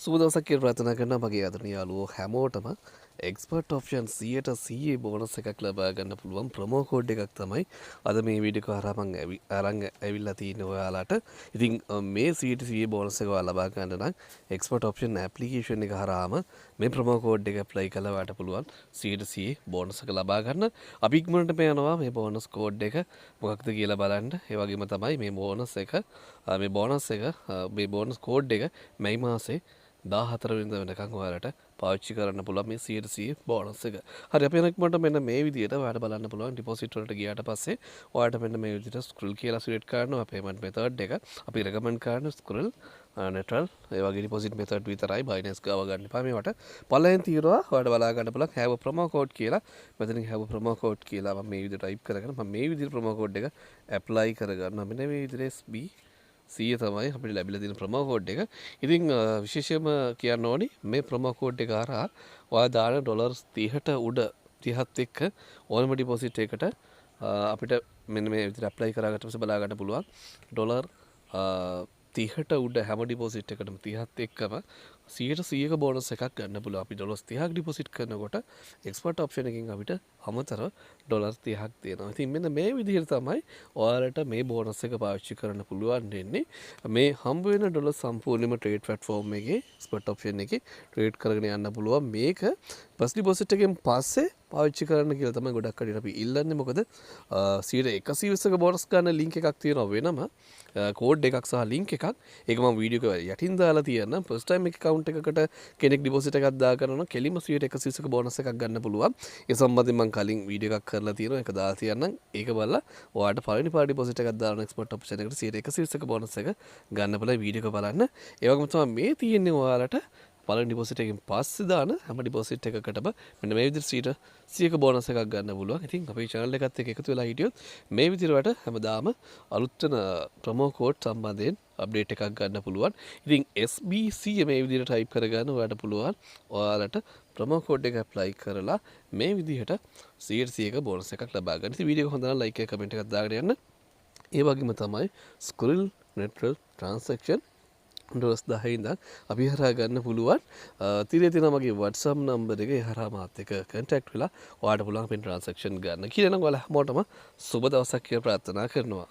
සුබ දවසක් කියලා ප්‍රාර්ථනා කරනවා මගේ ආදරණීය යාළුවෝ හැමෝටම එක්ස්පර්ට් ඔප්ෂන් 100% බෝනස් එකක් ලබා ගන්න පුළුවන් ප්‍රොමෝ කෝඩ් එකක් තමයි අද මේ වීඩියෝ එක හරහා මම අරන් ඇවිල්ලා තියෙන්නේ ඔයාලට. ඉතින් මේ 100% බෝනස් එක ඔයාලා ලබා ගන්න නම් එක්ස්පර්ට් ඔප්ෂන් ඇප්ලිකේෂන් එක හරහාම මේ ප්‍රොමෝ කෝඩ් එක ඇප්ලයි කළා වාට පුළුවන් 100% බෝනස් එක ලබා ගන්න. අපි ඉක්මනට යනවා මේ බෝනස් කෝඩ් එක මොකක්ද කියලා බලන්න. ඒ වගේම තමයි මේ බෝනස් කෝඩ් එක මේ මාසේ 14 වෙනිදා වෙනකන් ඔයාලට පාවිච්චි කරන්න පුළුවන් මේ 100% බෝනස් එක. හරි අපි එනකොට මෙන්න මේ විදිහට ඔයාලට බලන්න පුළුවන් ඩිපොසිට් වලට ගියාට පස්සේ ඔයාලට මෙන්න මේ විදිහට ස්ක්‍රෝල් කියලා සිලෙක්ට් කරනවා පේමන්ට් මෙතඩ් එක. අපි රෙකමන්ඩ් කරන ස්ක්‍රෝල් neutral ඒ වගේ ඩිපොසිට් මෙතඩ් විතරයි බයිනන්ස් ගාව ගන්න එපා මේවට. පළවෙනි තීරවා ඔයාලට බලා ගන්න පුළුවන් have a promo code කියලා. මෙතනින් have a promo code කියලා මම මේ විදිහට ටයිප් කරගෙන මම මේ විදිහට promo code එක apply කරගන්නවා. මෙන්න මේ විදිහට SB 100 තමයි අපිට ලැබිලා තියෙන ප්‍රොමෝ කෝඩ් එක. ඉතින් විශේෂයෙන්ම කියන්න ඕනි මේ ප්‍රොමෝ කෝඩ් එක හරහා ඔයා දාන ඩොලර් 30ට උඩ 30ත් එක්ක ඕනම ඩිපොසිට් එකකට අපිට මෙන්න මේ විදිහට ඇප්ලයි කරාගත්ත පස්සේ බලා ගන්න පුළුවන් ඩොලර් 30ට උඩ හැම ඩිපොසිට් එකකටම 30ත් එක්කම 100%ක බෝනස් එකක් ගන්න පුළුවන්. අපි ඩොලර් 30ක් ඩිපොසිට් කරනකොට එක්ස්පර්ට් ඔප්ෂන් එකකින් අපිට අමතරව ඩොලර් 30ක් දෙනවා. ඉතින් මෙන්න මේ විදිහට තමයි ඔයාලට මේ බෝනස් එක පාවිච්චි කරන්න පුළුවන් වෙන්නේ. මේ හම්බ වෙන ඩොලර් සම්පූර්ණයෙන්ම ට්‍රේඩ් ප්ලැට්ෆෝම් එකේ එක්ස්පර්ට් ඔප්ෂන් එකේ ට්‍රේඩ් කරගෙන යන්න පුළුවන්. මේක ෆස්ට් ඩිපොසිට් එකෙන් පස්සේ පාවිච්චි කරන්න කියලා තමයි ගොඩක් කඩේට අපි ඉල්ලන්නේ. මොකද 120ක බෝනස් ගන්න ලින්ක් එකක් තියෙනවා වෙනම කෝඩ් එකක් සහ ලින්ක් එකක්. ඒක මම වීඩියෝ එක යටින් දාලා තියෙනවා. ෆස්ට් ටයිම් එක account එකකට කෙනෙක් ඩිපොසිට් එකක් දාගන්නවා නම් කෙලින්ම 120ක බෝනස් එකක් ගන්න පුළුවන්. ඒ සම්බන්ධයෙන් මම කලින් වීඩියෝ එකක් කරලා තියෙනවා. ඒක දාලා තියන්නම්. ඒක බලලා ඔයාලට පළවෙනි පාර ඩිපොසිට් එකක් දාන එක්ස්පර්ට් ඔප්ෂන් එකට 120ක බෝනස් එක ගන්න පුළුවන්. වීඩියෝ එක බලන්න. ඒ වගේම තමයි මේ තියෙන්නේ ඔයාලට පළවෙනි ඩිපොසිට් එකෙන් පස්සේ දාන හැම ඩිපොසිට් එකකටම මෙන්න මේ විදිහට 100ක බෝනස් එකක් ගන්න පුළුවන්. ඉතින් අපේ channel එකත් එක්ක එකතු වෙලා හිටියොත් මේ විදිහට හැමදාම අලුත් වෙන ප්‍රොමෝ කෝඩ් සම්බන්ධයෙන් අප්ඩේට් එකක් ගන්න පුළුවන්. ඉතින් SBC මේ විදිහට ටයිප් කරගන්න ඔයාලට පුළුවන්. ඔයාලට ප්‍රොමෝ කෝඩ් එක ඇප්ලයි කරලා මේ විදිහට 100ක බෝනස් එකක් ලබා ගන්න. ඉතින් වීඩියෝ එක හොඳ නම් ලයික් එක කමෙන්ට් එකක් දාගෙන යන්න. ඒ වගේම තමයි ස්ක්‍රිල් neutral transaction ඩොලර්ස් 10 ඉඳන් අපි හරහා ගන්න පුළුවන්. තිරේ තියෙන මගේ WhatsApp නම්බර් එක හරහා මාත් එක්ක කන්ටැක්ට් වෙලා ඔයාලට පුළුවන් අපෙන් ට්‍රාන්සැක්ෂන් ගන්න කියලා නම් ඔයාලා හැමෝටම සුබ දවසක් කියලා ප්‍රාර්ථනා කරනවා.